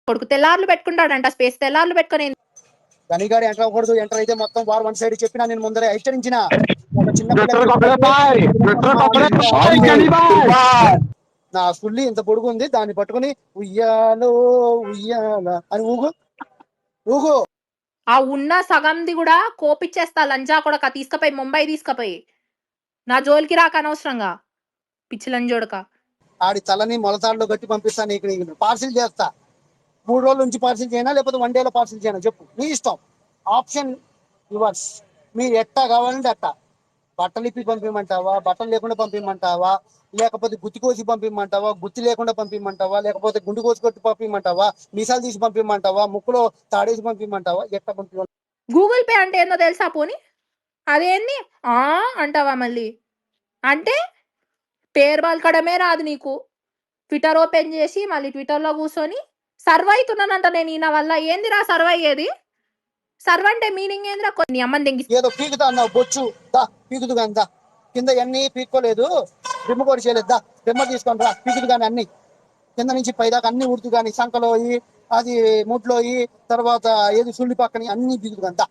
కొడుకు తెల్లార్లు పెట్టుకుంటాడంట స్పేస్. తెల్లార్లు పెట్టుకొని గనిగాడు ఎంటర్ అవ్వకూడదు. ఎంటర్ అయితే మొత్తం వార్ వన్ సైడ్ చెప్పినా నేను ముందరే హెచ్చరించిన. ఒక చిన్న నా సుల్లి ఇంత పొడుగు ఉంది, దాన్ని పట్టుకుని ఉయ్యాలో ఉయ్యాల అని ఊగు ఊగు. ఆ ఉన్న సగంది కూడా కోపిచ్చేస్తా లంజా కొడక. తీసుకపోయి ముంబై తీసుకపోయి నా జోలికి రాక అనవసరంగా పిచ్చి లంజోడక. ఆడి తలని మొలతాడులో గట్టి పంపిస్తా. నీకు పార్సిల్ చేస్తా. 3 రోజుల నుంచి పార్సిల్ చేయనా లేకపోతే 1 డేలో పార్సిల్ చేయనా చెప్పు, నీ ఇష్టం. Option yours. మీరు ఎట్టా కావాలంటే అట్టా. బట్టలు ఇప్పి పంపించమంటావా, బట్టలు లేకుండా పంపించమంటావా, లేకపోతే గుత్తి కోసి పంపించమంటావా, గుత్తి లేకుండా పంపించమంటావా, లేకపోతే గుండు కోసి కొట్టి పంపించమంటావా, మీసాలు తీసి పంపించమంటావా, ముక్కులో తాడేసి పంపించమంటావా, ఎట్లా పంపించమంటావా? గూగుల్ పే అంటే ఏందో తెలుసా పోని? అదేంది అంటావా మళ్ళీ? అంటే పేరు పలకడమే రాదు నీకు. ట్విట్టర్ ఓపెన్ చేసి మళ్ళీ ట్విట్టర్లో కూర్చొని సర్వ్ అవుతున్నానంట నేను ఈయన వల్ల. ఏందిరా సర్వ్ అయ్యేది? సర్వ్ అంటే మీనింగ్ ఏందిరా? కొన్ని అమ్మని దెంగి ఏదో పీకుతా అన్నావు బొచ్చు. దా పీకుదు కానీ దా. కింద ఎన్ని పీక్కోలేదు, రిమ్మ కూడా చేయలేదు. దా రిమ్మ తీసుకొని రా. పీకుదు కానీ అన్ని కింద నుంచి పైదాకా అన్ని ఉడుతు కానీ సంకలో అది ముడ్లో తర్వాత ఏది సుల్లి పక్కని అన్ని పీకుదు కానీ దా.